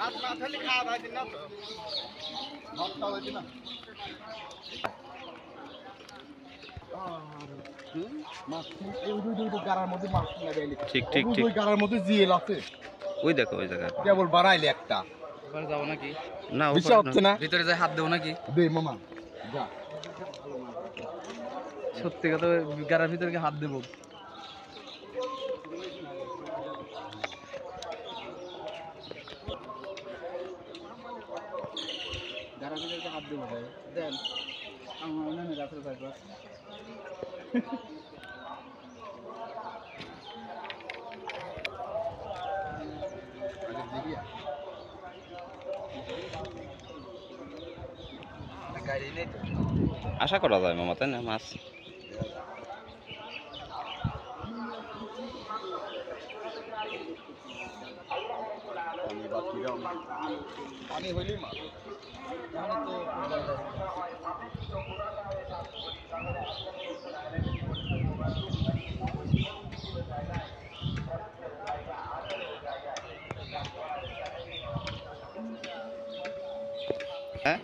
ভাত না খেলে খাওয়া ভাই দিন না তো ভাত খাওয়া দিন না ঠিক ঠিক ঠিক গাড়ার মধ্যে জিএল আছে ওই দেখো ওই জায়গা কেবল বাড়াইলে একটা এবার যাবো নাকি? না বিশ্বাস হচ্ছে না ভিতরে যাই হাত দেবো নাকি? দে মামা যা সত্যি কথা গাড়ার ভিতরে কি হাত দেবো? গাড়ার ভিতরে হাত দেবো ভাই দেন আমার মনে রাখতে থাকবো আশা করা যায় মামা তাই না মাছ পানি হইলেই মাছ হ্যাঁ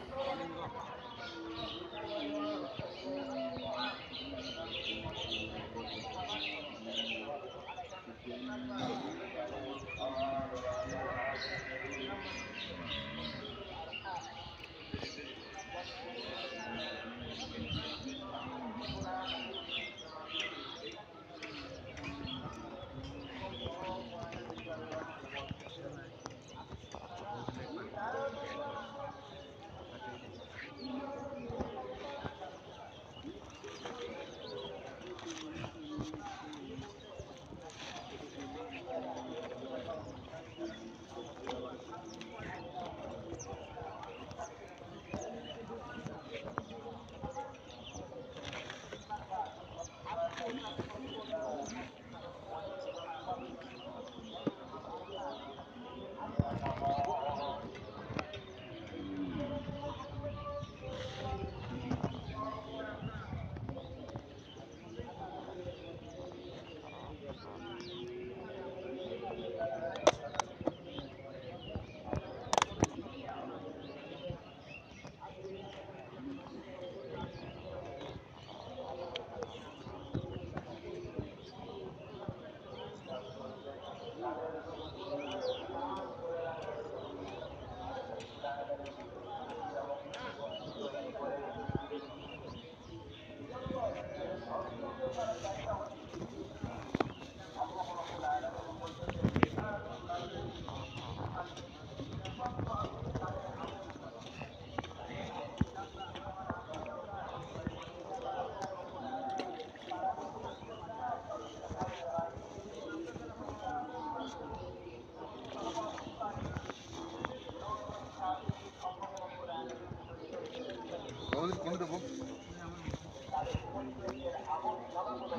কোন দেবো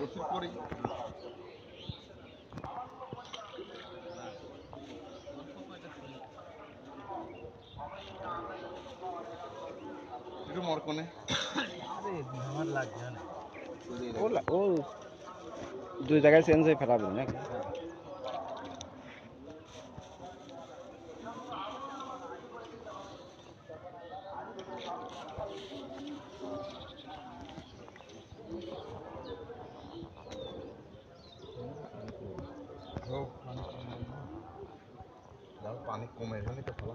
রসুন করি একটু মরকনে আমার লাগবে না ও দুই জায়গায় চেঞ্জ হয়ে ফেলাবে নাকি পানি কমে গেলে তো ভালো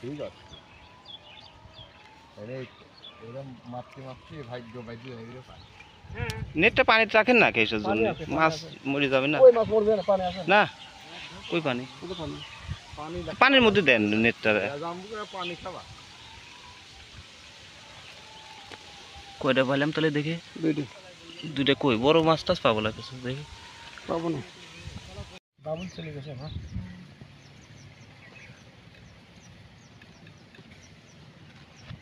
ঠিক আছে এরকম মাতৃ ভাগ্য ভাগ্য হয়ে গেলে পায়। নেটটা পানিতে রাখেন না কেসের জন্য, আছে, পানি মাছ আছে। মরে যাবে না। ওই মাছ মরবে না, পানি আছে না ওই পানি, শুধু পানি পানি পানির মধ্যে দেন নেটটা। জাম্বুরা পানি খাবা কয়টা পাইলাম তাহলে দেখে? দুইটা। কই বড় মাছ টাছ পাবো না কিছু দেখি। পাবো না, বাবুল চলে গেছে না।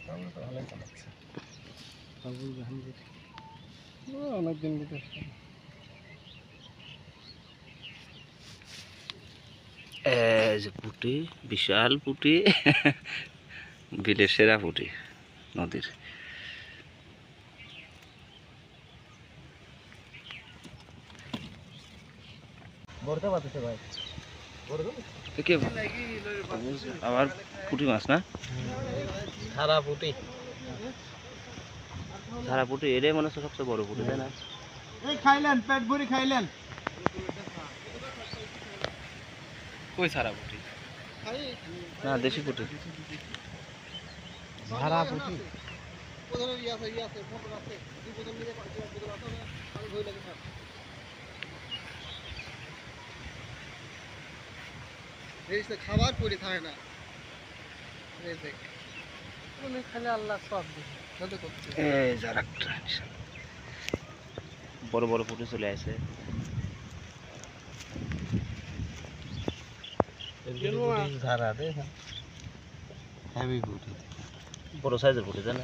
বাবুল তো ভালোই চালাচ্ছে, বাবুল জাহাঙ্গীর অনেকদিন বিদেশ। এই যে পুঁটি, বিশাল পুঁটি, বিলের সেরা পুঁটি নদীর। বড়টা পাতেছে ভাই, কে আবার পুঁটি মাছ না? সারা ফুটি সারা পুঁটি এটাই মনে হচ্ছে সবচেয়ে বড় পুঁটি, তাই না? এই খাইলেন, পেট ভরি খাইলেন। কই সারা পুঁটি? না দেশি পুঁটি। সারা ফুটি খাবার করে থাকে না, খালি আল্লাহ সব দিচ্ছে। এই যারা বড় বড় পুঁটি চলে আসে। ধারা দে হেভি ফুটি, বড় সাইজের পুঁটি, তাই না?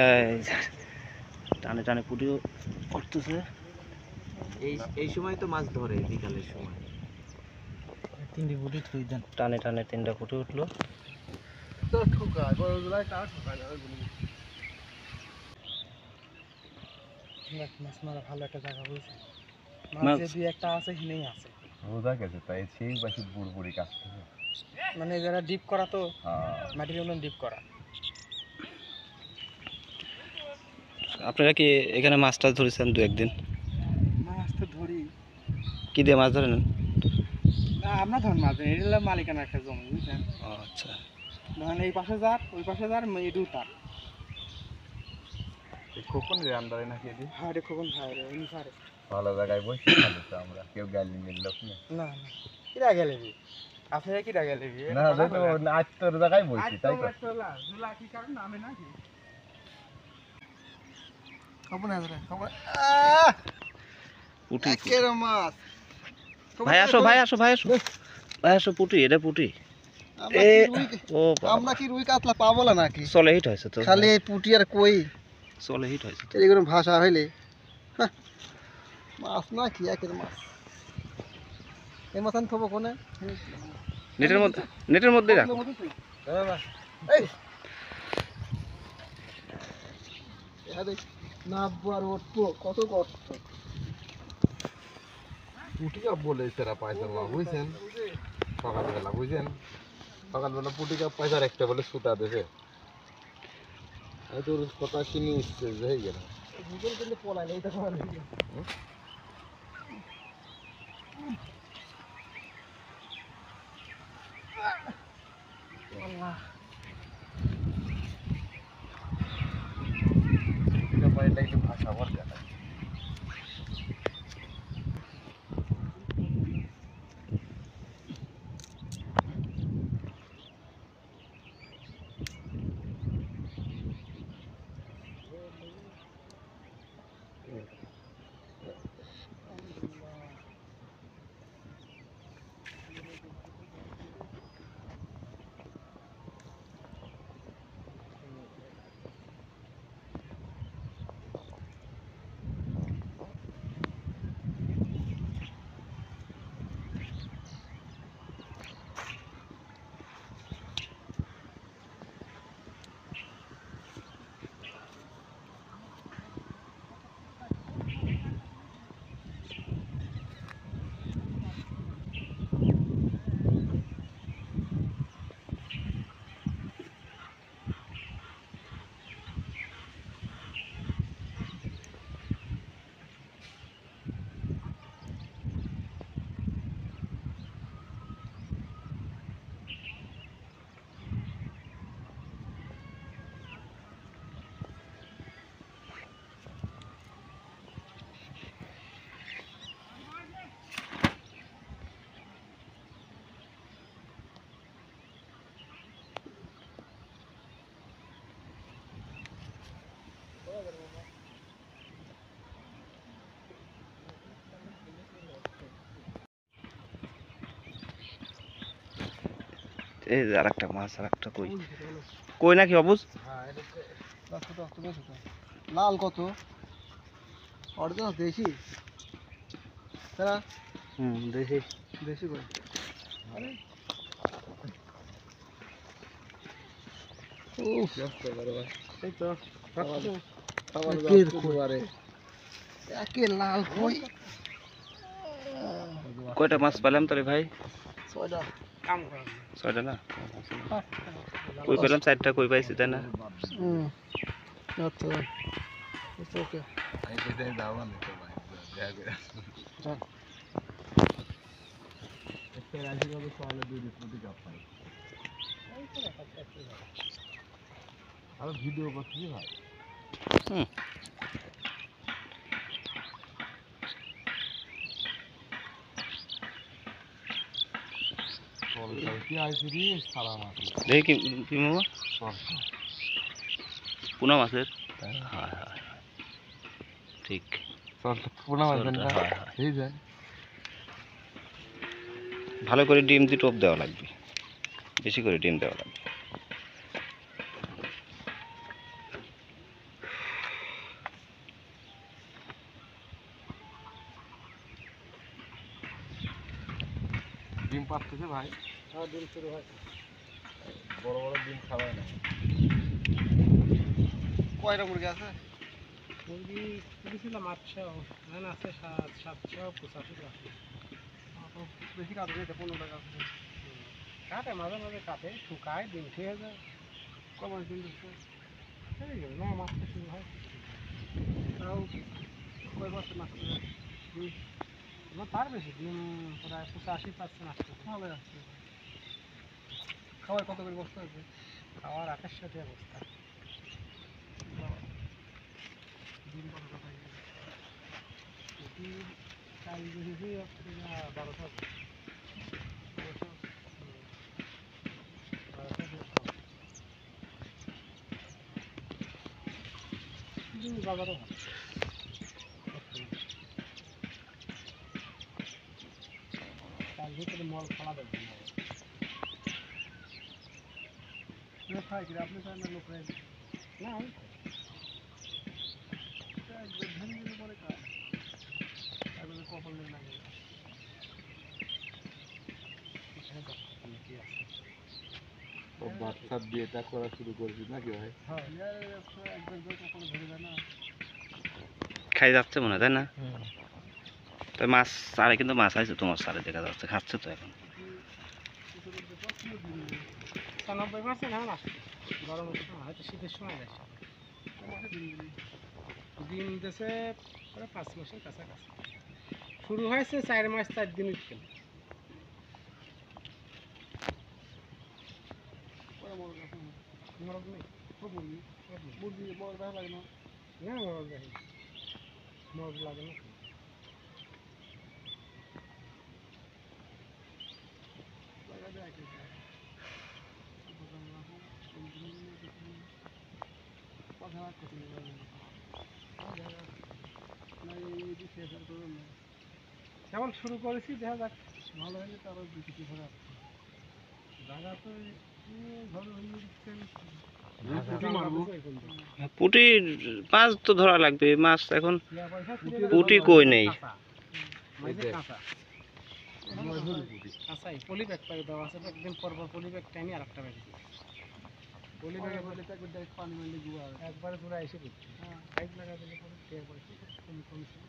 এই টানে টানে পুঁটিও করতেছে। এই সময় তো মাছ ধরে বিকালের সময়। তিনটি বুটি থুই দেন। টানে টানে 3টা পুঁটি উঠলো। তো ঠোকা বড় জোড়ায় টা ঠোকা না ওইগুলো। মাছ মারা ভালো একটা জায়গা বুঝছে, মাছ যে দুই একটা আছে হিনেই আছে বোঝা গেছে। তাই সেই পাশে বুড়বুড়ি কাছ থেকে মানে যারা ডিপ করা তো মাটির মতন ডিপ করা। আপনারা কি এখানে মাছ টাছ ধরেছেন 2-1 দিন? মাছ তো ধরি কি দিয়ে মাছ ধরেন? না, আমরা ধর মাছ ধরি, এটা মালিকানা একটা জমি বুঝছেন। ও আচ্ছা। ধরেন এই পাশে যার ওই পাশে যার এটু তার। খোকন রে আন্দারে নাকি এটি হ্যাঁ রে খোকন ভাই রে উনি পারে। ভালো জায়গায় বসে খালিছে আমরা কেউ গালি নিল লোক না। না না কিরা গেলে বি আপনারা কিরা গেলে বি না দেখো আজ তোর জায়গায় বসি তাই তো। জুলা কি কারণ নামে নাকি খবর না রে খবর পুঁটি। একের মাছ। ভাই আসো ভাই আসো ভাই আসো ভাই আসো, পুঁটি, এটা পুঁটি। ও আমরা কি রুই কাতলা পাবো না নাকি? চলে হিট হয়েছে তো, খালি এই পুটি আর কই চলে হিট হয়েছে তো। এরকম ভাষা হইলে হ্যাঁ, মাছ না কি একের মাছ। এই মাছ আমি থবো কোনে? নেটের মধ্যে, নেটের মধ্যে রাখো। নাববো আর উঠবো, কত কষ্ট। পুটি কাপ বলে সেরা পয়সা বাবা বুঝছেন, সকালবেলা বুঝছেন, সকালবেলা পুটি কাপ পয়সার একটা বলে সুতা দেবে। আমি তোর কথা কিনে এসছে হয়ে গেল। গুগল করলে পলাই এইটা করা লাগে। আল্লাহ পুটি কাপ পয়সা একটু ভাষা ভর দেখা। এই যে আরেকটা মাছ, আরেকটা কই। কই নাকি অবুজ? লাল কত অর্ধেক দেশি তারা দেখি। দেশি কই আরে উফ এই তো একের লাল কই কয়টা মাছ পেলাম তাহলে ভাই? 6টা কাম করা 6টা না? কই পেলাম 4টা কই পাইছি তাই না? আচ্ছা ওকে আমি কইতে যাওয়া নেই তো ভাই দেখা করে একটা রাশি কত সকালে 2 কোটি কাপ পাই আর ভিডিও করছি ভাই হুম। কি আইছি রে সারা মাছ দেখি কি মামা? পুনা মাছের? হ্যাঁ হ্যাঁ ঠিক। পুনা মাছ দেন না হ্যাঁ হ্যাঁ। এই যায় ভালো করে ডিম দিয়ে টোপ দেওয়া লাগবে, বেশি করে ডিম দেওয়া লাগবে। ডিম পাচ্ছে ভাই হ্যাঁ ডিম শুরু হয় বড় বড় ডিম খাওয়ায় না কয়টা মুরগি আছে মুরগি কিনেছিলাম 800 না না আছে 785 আছে বেশি কাটে এটা 15 টাকা আছে কাটে মাঝে মাঝে কাটে শুকায় ডিম খেয়ে যায় কমার দিন দিচ্ছে এই না মাছটা শুরু হয় তাও কয় বছর মাছ আমার তার বেশি ডিম প্রায় 85% আসছে ভালো আসছে খাওয়ার কত করে বস্তা আছে খাওয়ার 2800 টাকা বস্তা ডিম কত টাকা ডিম চাল বেশি 1200 ডিম বাজারও ভালো তার ভিতরে মল খাওয়া দেবে না খাই কি আপনি চান না লোক না আমি একবার ভেঙে গেলে পরে খায় তারপরে কপাল নেই লাগে ও বাচ্চা বিয়েটা করা শুরু করবি নাকি ভাই হ্যাঁ একবার কপালে ধরে যায় না খাই যাচ্ছে মনে হয় তাই না? তো মাছ সারে কিন্তু মাছ আছে তোমার সারে দেখা যাচ্ছে, খাচ্ছে তো এখন। 96% এখন আসছে গরম হয়তো শীতের সময় আসছে ডিম দিয়েছে প্রায় 5 মাসের কাছাকাছি শুরু হয়েছে 4 মাস 4 দিনের খেল মরগ নেই মুরগি মরগ লাগে না না মরগ লাগে মরগ লাগে না যেমন শুরু করেছি দেখা যাক ভালো হলে তো আরো 2-3 হাজার জায়গা তো ভালো হয়ে দিচ্ছেন পুটির মাছ তো ধরা লাগবে, মাছ এখন পুটি কই নেই। কাঁচাই পলি ব্যাগ পাই দেওয়া আছে একদিন পর পর পলি ব্যাগ টাইনি আর একটা ব্যাগ পলি ব্যাগে বলে পানি মারলে গুয়া একবারে জোড়া এসে পড়ছে পাইপ লাগা দিলে পরে টের পড়ছে কম কম ছিল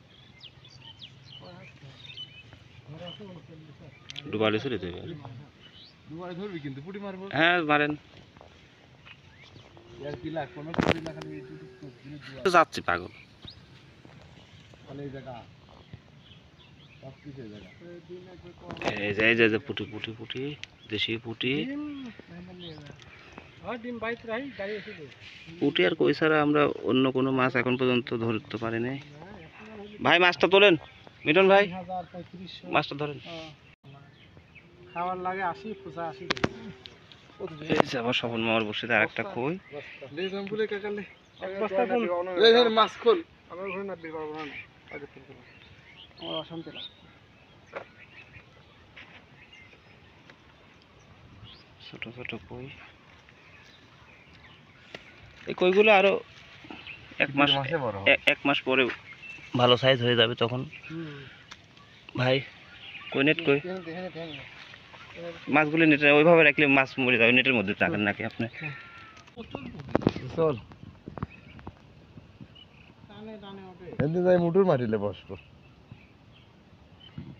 ডুবালে চলে যাবে। দুবারে ধরবি কিন্তু পুটি মারবো হ্যাঁ মারেন আর কি লাখ কোনো পুটি না খালি তো যাচ্ছি পাগল। মানে এই জায়গা সব কিছু এই জায়গা এই যে পুটি পুটি পুটি দেশি পুটি ডিম বাইক রাই গাড়ি এসে পুটি আর কই ছাড়া আমরা অন্য কোনো মাছ এখন পর্যন্ত ধরতে পারি নাই। ভাই মাছটা তোলেন, মিটন ভাই 3500 মাছটা ধরেন। খাবার লাগে 80 85 এই যে আবার স্বপন মামার বসে আর একটা কই মাছ খোল আমার ঘরে না বের করবো না আগে থেকে আমার অশান্তি লাগে ছোট ছোট কই, এই কইগুলো আরো এক মাস মাসে বড় হবে। এক মাস পরে ভালো সাইজ হয়ে যাবে তখন। ভাই কই নেট কই মাছগুলি নেটে ওইভাবে রাখলে মাছ মরে যাবে, নেটের মধ্যে রাখেন নাকি আপনি? চল এমনি যাই মুটুর মাটিলে বসবো।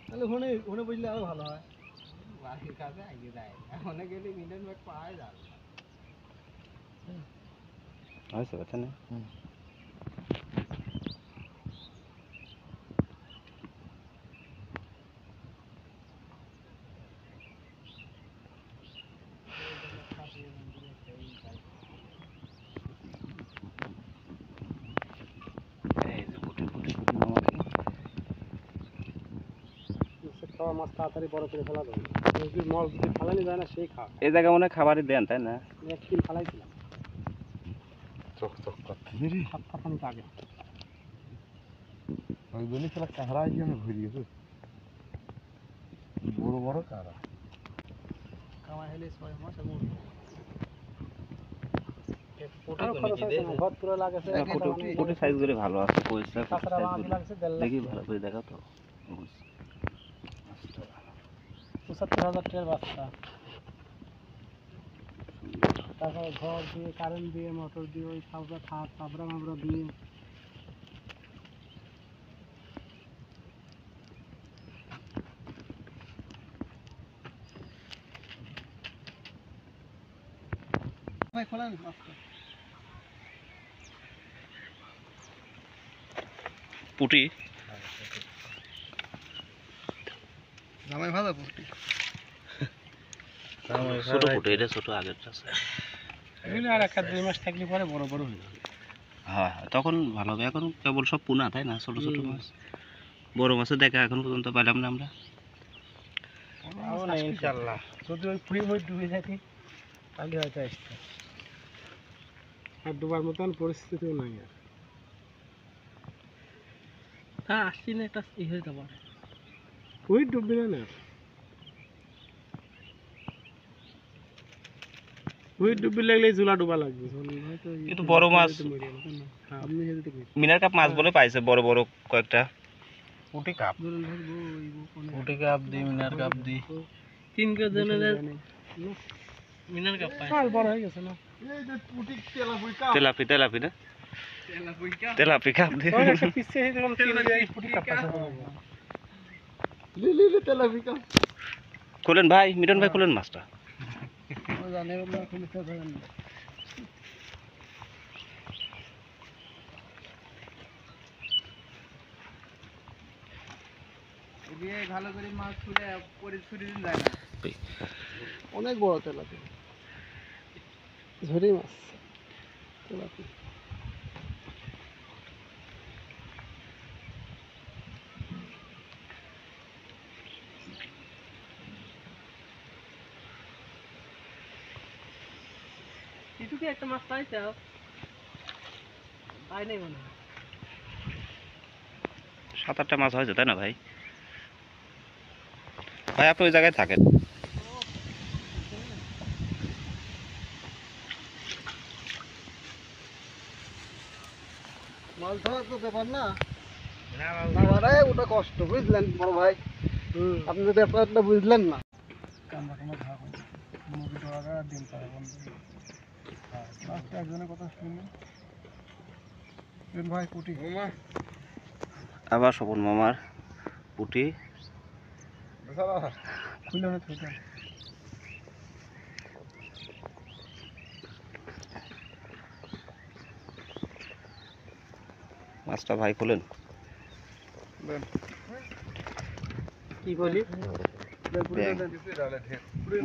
তাহলে ওখানে ওখানে বুঝলে আরো ভালো হয়। বাড়ির কাছে আগে যায় ওখানে গেলে মিডল ব্যাগ পাওয়া যাবে। হয়েছে কথা না? খাওয়া মাছ তাড়াতাড়ি বড় করে ফেলা যাবে, যদি মাছ যদি ফালানি যায় না সেই খাওয়া। এই জায়গা মনে হয় খাবারই দেন তাই না? এক কিল ফালাইছিলাম চক চক করতে সাত খানি আগে। ওই জন্যই খেলা কাঁকড়া আইসি আমি ঘুরে গেছে, বড় বড় কাঁকড়া। কামাই হলে 6 মাস আর পুটি সাইজ করে ভালো আছে, পয়সা কাঁচরা বাঙালি লাগছে 1.5 লাখ। দেখি ভালো করে দেখা তো। ৭৫,০০০ টাকার বাচ্চা, তারপরে ঘর দিয়ে কারেন্ট দিয়ে মোটর দিয়ে ওই সাবরা খাট সাবরা মাবরা দিয়ে ভাই খোলেন পুটি জামাই ভালো পুটি ছোট পুটি, এটা ছোট আগেরটা আছে। এগুলো আর 1-2 মাস থাকলে পরে বড় বড় হয়ে যাবে। হ্যাঁ তখন ভালো হবে, এখন কেবল সব পোনা তাই না, ছোট ছোট মাছ। বড় মাছের দেখা এখন পর্যন্ত পাইলাম না আমরা। ইনশাআল্লাহ যদি ওই পুরি মই ডুবে যাতি তাহলে হয়তো আসতে, আর ডুবার মতন পরিস্থিতিও নাই আর। হ্যাঁ আসছি না, একটা ই হয়ে যাবে, ওই ডুববে না, ওই ডুববে লাগলে জোলা ডুবা লাগবে। কিন্তু বড় মাছ আপনি মিনার কাপ মাছ বলে পাইছে বড় বড় কয়েকটা। পুটি কাপ, পুটি কাপ দি মিনার কাপ দি 3 কেজি মিনার কাপ পাই, কাল বড় হয়ে গেছে না। এই যে পুটি তেলাপুই কাপ, তেলাপি তেলাপি না, তেলাপি কাপ দিয়ে ওই একটা পিছে এরকম 3 কেজি পুটি কাপ আছে। লি লি লি তেলাপুই কাপ। খোলেন ভাই, মিটন ভাই খোলেন মাছটা। ও জানে না খুলতে পারেন না। এদিকে ভালো করে মাছ তুলে পরে ছুরি দিন যায় না, অনেক বড় তেলাপি, ঝুরি মাছ তেলাপি। এটুকু একটা মাছ পাইছো? পাই নাই মনে হয়। 7-8টা মাছ হয়েছে তাই না ভাই? ভাই আপনি ওই জায়গায় থাকেন। মাছ ধরা তো ব্যাপার না, বাবারে ওটা কষ্ট বুঝলেন বড় ভাই, আপনি যদি ব্যাপারটা বুঝলেন না। কামড়া কামড়া ভাগ হয়, মুরগি ধরা ডিম পাড়া বন্ধ। লাস্টে একজনের কথা শুনলেন ভাই, পুটি আবার স্বপন মামার পুটি খুলে না ছোটা। মাছটা ভাই খোলেন। কি বলি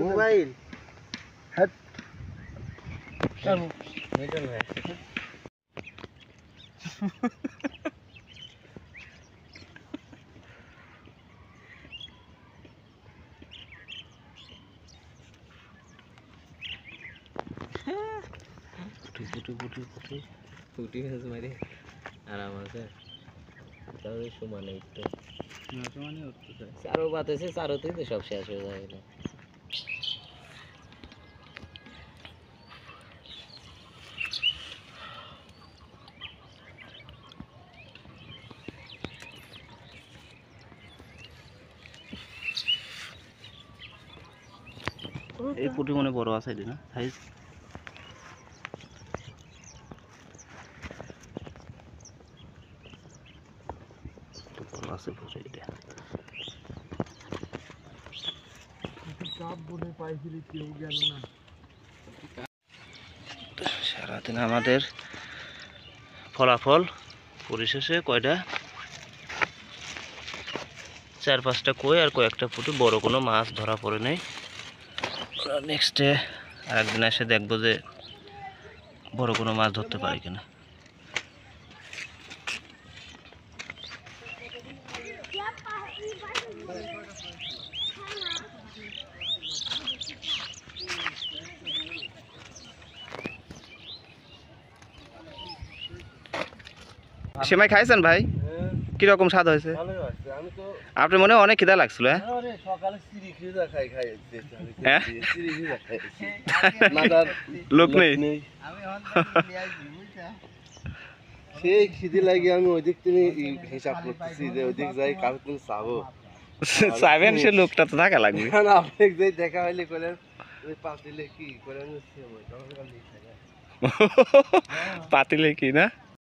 মোবাইল হ্যাট মিটন ভাই পুটি পুটি পুটি পুটি পুটি মাছ মারি আরাম আছে, তাহলে সমানে একটু চারও বাতাসে, চারোতেই তো সব শেষ হয়ে যাবে না। এই পুঁটি মনে বড় আছে না সাইজ। বড় আছে পুঁটি এটা। সারাদিন আমাদের ফলাফল পরিশেষে কয়টা 4-5টা কই আর কয়েকটা পুঁটি, বড় কোনো মাছ ধরা পড়ে নেই। নেক্সটে আরেকদিন এসে দেখবো যে বড় কোনো মাছ ধরতে পারি কিনা। সেমাই খাইছেন ভাই? কিরকম স্বাদ হয়েছে? আপনার মনে হয় অনেক খিদা লাগছিল? হ্যাঁ, লোক নেই। সেই খিদে লাগে আমি ওই দিক থেকে হিসাব করতেছি যে ওই দিক যাই কারো তুমি চাবো চাইবেন, সে লোকটা তো থাকা লাগবে। আপনি যাই দেখা হইলে করেন ওই পাতিলে কি করেন পাতিলে কি না